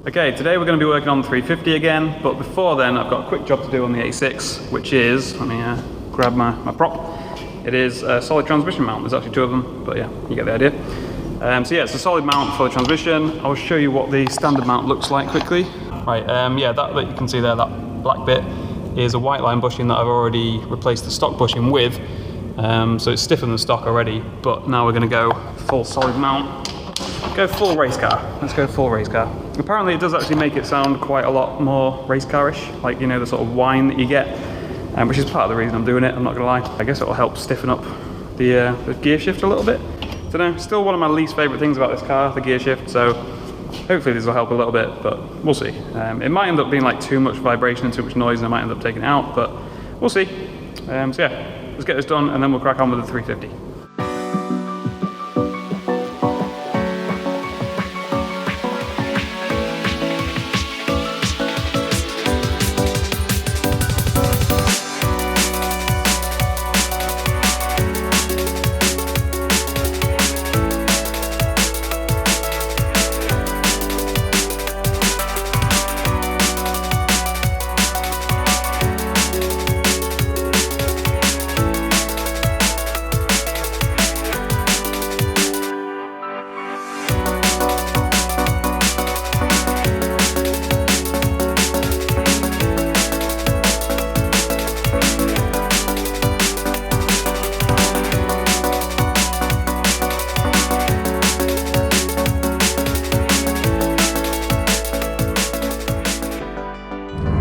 Okay, today we're going to be working on the 350 again, but before then I've got a quick job to do on the 86, which is, let me grab my prop. It is a solid transmission mount. There's actually two of them, but yeah, you get the idea. So yeah, it's a solid mount for the transmission. I'll show you what the standard mount looks like quickly. Right, yeah, that you can see there, that black bit is a white line bushing that I've already replaced the stock bushing with. So it's stiffer than stock already, but now we're going to go full solid mount. Go full race car. Let's go full race car. Apparently it does actually make it sound quite a lot more race car-ish, like, you know, the sort of whine that you get, which is part of the reason I'm doing it, I'm not gonna lie. I guess it'll help stiffen up the gear shift a little bit. So no, still one of my least favourite things about this car, the gear shift, so hopefully this will help a little bit, but we'll see. It might end up being like too much vibration and too much noise and I might end up taking it out, but we'll see. So yeah, let's get this done and then we'll crack on with the 350.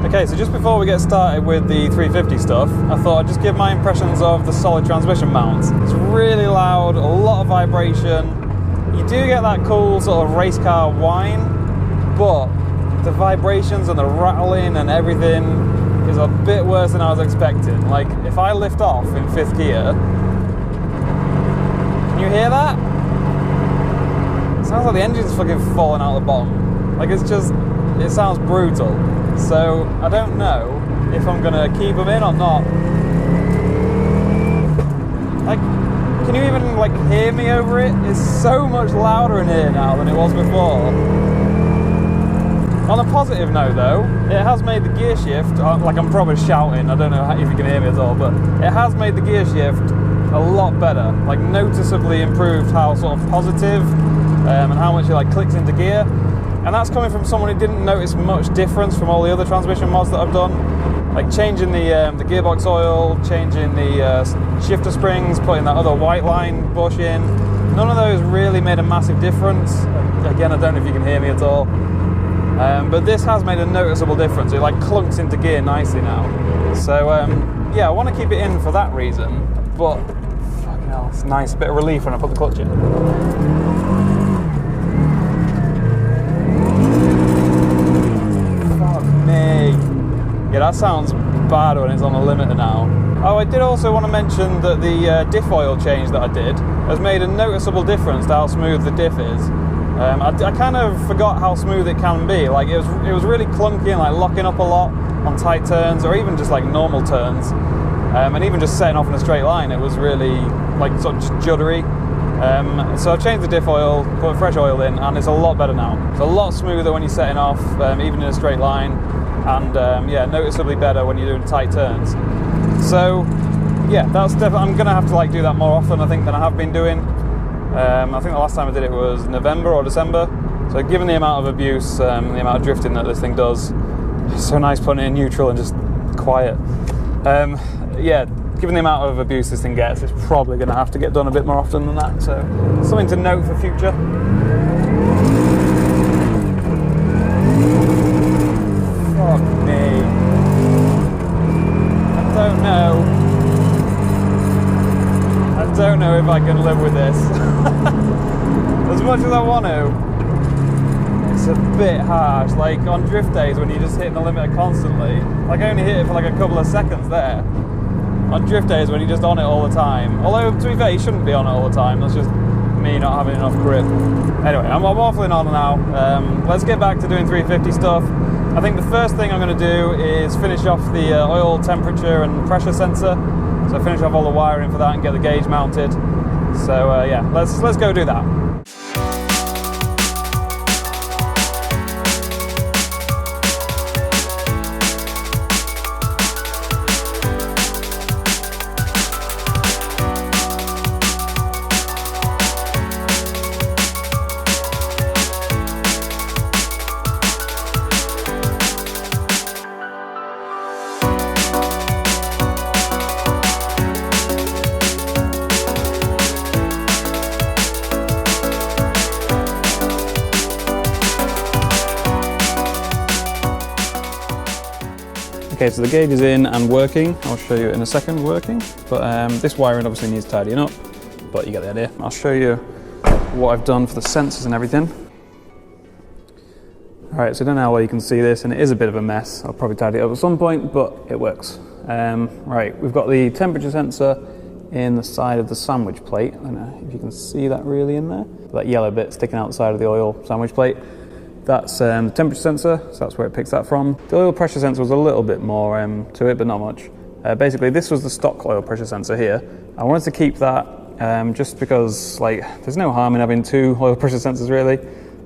Okay, so just before we get started with the 350 stuff, I thought I'd just give my impressions of the solid transmission mount. It's really loud, a lot of vibration. You do get that cool sort of race car whine, but the vibrations and the rattling and everything is a bit worse than I was expecting. Like, if I lift off in 5th gear, can you hear that? It sounds like the engine's fucking falling out the bottom. Like, it's just, it sounds brutal. So I don't know if I'm gonna keep them in or not. Like, can you even like hear me over it? It's so much louder in here now than it was before. On a positive note though, it has made the gear shift, like I'm probably shouting, I don't know if you can hear me at all, but it has made the gear shift a lot better. Like noticeably improved how sort of positive and how much it like clicks into gear. And that's coming from someone who didn't notice much difference from all the other transmission mods that I've done. Like changing the gearbox oil, changing the shifter springs, putting that other white line bush in. None of those really made a massive difference. Again, I don't know if you can hear me at all. But this has made a noticeable difference. It like clunks into gear nicely now. So yeah, I want to keep it in for that reason. But fucking hell, it's nice, a bit of relief when I put the clutch in. Yeah, that sounds bad when it's on a limiter now. Oh, I did also want to mention that the diff oil change that I did has made a noticeable difference to how smooth the diff is. I kind of forgot how smooth it can be. Like it was really clunky and like locking up a lot on tight turns or even just like normal turns. And even just setting off in a straight line, it was really like sort of just juddery. So I've changed the diff oil, put fresh oil in, and it's a lot better now. It's a lot smoother when you're setting off, even in a straight line. And yeah, noticeably better when you're doing tight turns. So yeah, that's definitely, I'm gonna have to like do that more often I think than I have been doing. I think the last time I did it was November or December. So given the amount of abuse, the amount of drifting that this thing does, it's so nice putting it in neutral and just quiet. Yeah, given the amount of abuse this thing gets, it's probably gonna have to get done a bit more often than that. So something to note for future. Fuck me. I don't know if I can live with this. As much as I want to, it's a bit harsh. Like on drift days when you're just hitting the limiter constantly, like I only hit it for like a couple of seconds there. On drift days when you're just on it all the time. Although to be fair, you shouldn't be on it all the time. That's just me not having enough grip. Anyway, I'm waffling on now. Let's get back to doing 350 stuff. I think the first thing I'm going to do is finish off the oil temperature and pressure sensor. So finish off all the wiring for that and get the gauge mounted. So yeah, let's go do that. Okay, so the gauge is in and working. I'll show you in a second working, but this wiring obviously needs tidying up, but you get the idea. I'll show you what I've done for the sensors and everything. All right, so I don't know how well you can see this, and it is a bit of a mess. I'll probably tidy it up at some point, but it works. Right, we've got the temperature sensor in the side of the sandwich plate. I don't know if you can see that really in there. That yellow bit sticking out the side of the oil sandwich plate. That's the temperature sensor, so that's where it picks that from. The oil pressure sensor was a little bit more to it, but not much. Basically, this was the stock oil pressure sensor here. I wanted to keep that just because, like, there's no harm in having two oil pressure sensors really.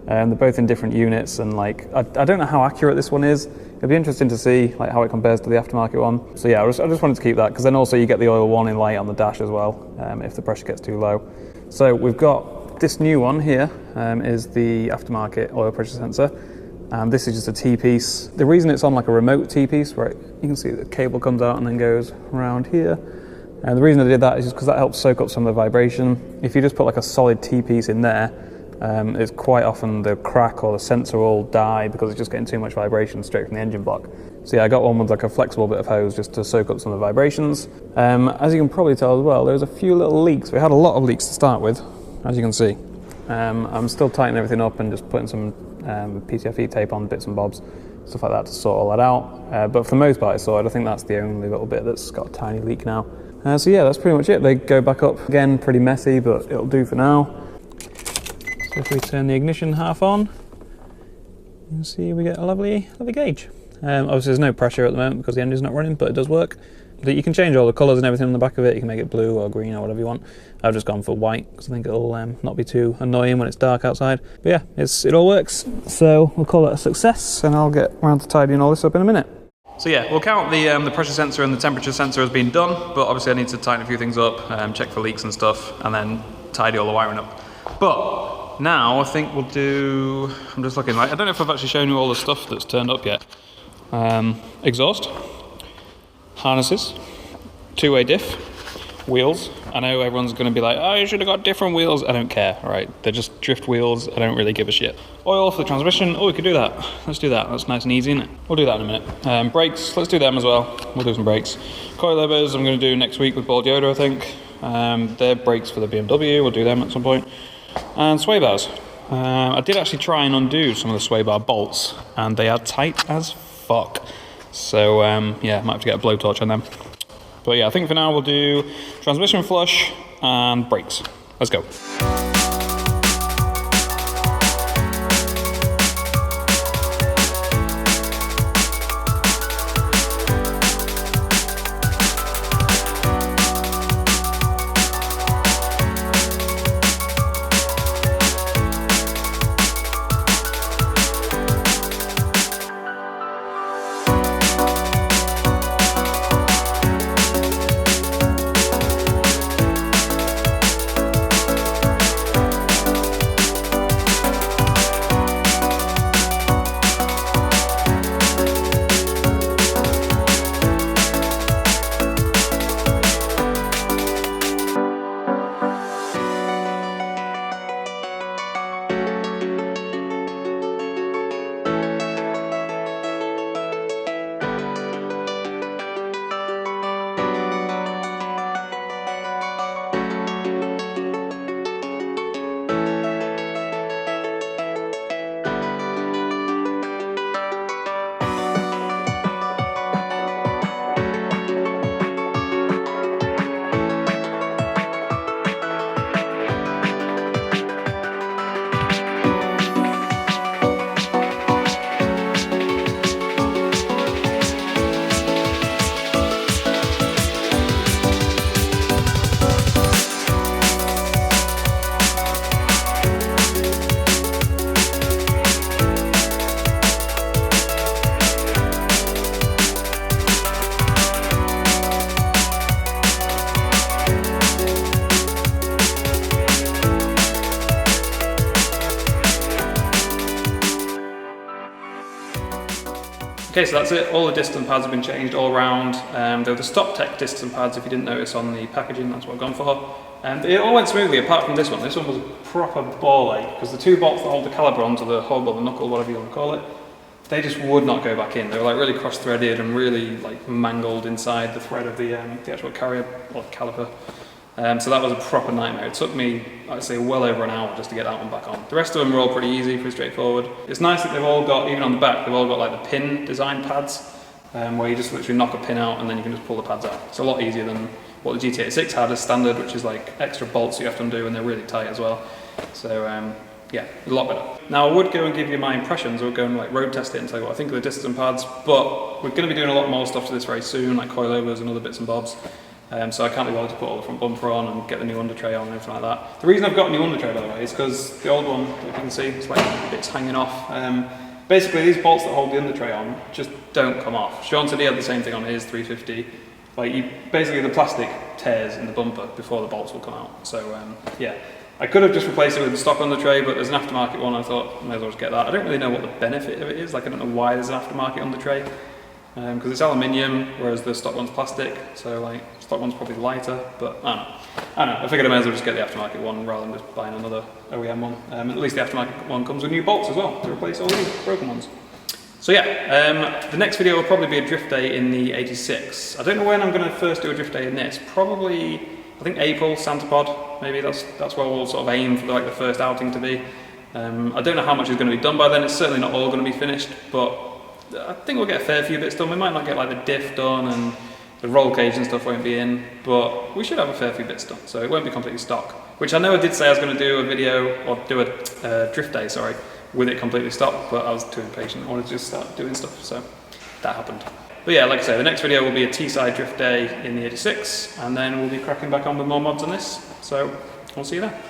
They're both in different units, and like I don't know how accurate this one is. It'll be interesting to see like how it compares to the aftermarket one. So yeah, I just wanted to keep that, because then also you get the oil warning light on the dash as well if the pressure gets too low. So we've got this new one here is the aftermarket oil pressure sensor, and this is just a T-piece. The reason it's on like a remote T-piece, where you can see the cable comes out and then goes around here. And the reason I did that is just because that helps soak up some of the vibration. If you just put like a solid T-piece in there, it's quite often the crack or the sensor will die because it's just getting too much vibration straight from the engine block. So yeah, I got one with like a flexible bit of hose just to soak up some of the vibrations. As you can probably tell as well, there's a few little leaks. We had a lot of leaks to start with, as you can see. I'm still tightening everything up and just putting some PTFE tape on bits and bobs, stuff like that to sort all that out. But for the most part it's sorted. I think that's the only little bit that's got a tiny leak now. So yeah, that's pretty much it. They go back up again, pretty messy, but it'll do for now. So if we turn the ignition half on, you can see we get a lovely gauge. Obviously there's no pressure at the moment because the engine's not running, but it does work. But you can change all the colours and everything on the back of it. You can make it blue or green or whatever you want. I've just gone for white because I think it'll not be too annoying when it's dark outside. But yeah, it all works. So we'll call it a success, and I'll get around to tidying all this up in a minute. So yeah, we'll count the pressure sensor and the temperature sensor as being done, but obviously I need to tighten a few things up, check for leaks and stuff, and then tidy all the wiring up. But now I think we'll do, I'm just looking, like, I don't know if I've actually shown you all the stuff that's turned up yet. Exhaust, harnesses, two-way diff, wheels. I know everyone's going to be like, oh, you should have got different wheels. I don't care, all right? They're just drift wheels. I don't really give a shit. Oil for the transmission. Oh, we could do that. Let's do that. That's nice and easy, isn't it? We'll do that in a minute. Brakes, let's do them as well. We'll do some brakes. Coilovers, I'm going to do next week with Bald Yoda, I think. They're brakes for the BMW. We'll do them at some point. And sway bars. I did actually try and undo some of the sway bar bolts, and they are tight as fuck. So yeah, might have to get a blowtorch on them. But yeah, I think for now we'll do transmission flush and brakes. Let's go. Okay, so that's it. All the distant pads have been changed all around. They're the Stop Tech distant pads, if you didn't notice on the packaging, that's what I've gone for. And it all went smoothly apart from this one. This one was a proper ball ache because the two bolts that hold the caliper onto the hub or the knuckle, whatever you want to call it, they just would not go back in. They were like really cross-threaded and really like mangled inside the thread of the actual carrier or caliper. So that was a proper nightmare. It took me, I'd say, well over an hour just to get that one back on. The rest of them were all pretty easy, pretty straightforward. It's nice that they've all got, even on the back, they've all got like the pin design pads, where you just literally knock a pin out and then you can just pull the pads out. It's a lot easier than what the GT86 had as standard, which is like extra bolts you have to undo and they're really tight as well. So yeah, a lot better. Now I would go and give you my impressions, or go and like road test it and tell you what I think of the discs and pads, but we're going to be doing a lot more stuff to this very soon, like coilovers and other bits and bobs. So I can't be bothered to put all the front bumper on and get the new under tray on and everything like that. The reason I've got a new under tray, by the way, is because the old one, if you can see, it's like bits hanging off. Basically, these bolts that hold the under tray on just don't come off. Sean said he had the same thing on his 350. Like, basically the plastic tears in the bumper before the bolts will come out. So yeah, I could have just replaced it with the stock under tray, but there's an aftermarket one. I thought I may as well just get that. I don't really know what the benefit of it is. Like, I don't know why there's an aftermarket under tray. Because it's aluminium, whereas the stock one's plastic, so like stock one's probably lighter, but I don't know. I figured I may as well just get the aftermarket one rather than just buying another OEM one. At least the aftermarket one comes with new bolts as well to replace all these broken ones. So yeah, the next video will probably be a drift day in the 86. I don't know when I'm going to first do a drift day in this. Probably, I think April, Santa Pod. Maybe that's where we'll sort of aim for like the first outing to be. I don't know how much is going to be done by then. It's certainly not all going to be finished, but I think we'll get a fair few bits done. We might not get like the diff done and the roll cage and stuff won't be in, but we should have a fair few bits done, so it won't be completely stock. Which I know I did say I was going to do a video, or do a drift day, sorry, with it completely stock, but I was too impatient. I wanted to just start doing stuff, so that happened. But yeah, like I say, the next video will be a T-side drift day in the 86, and then we'll be cracking back on with more mods on this, so we'll see you there.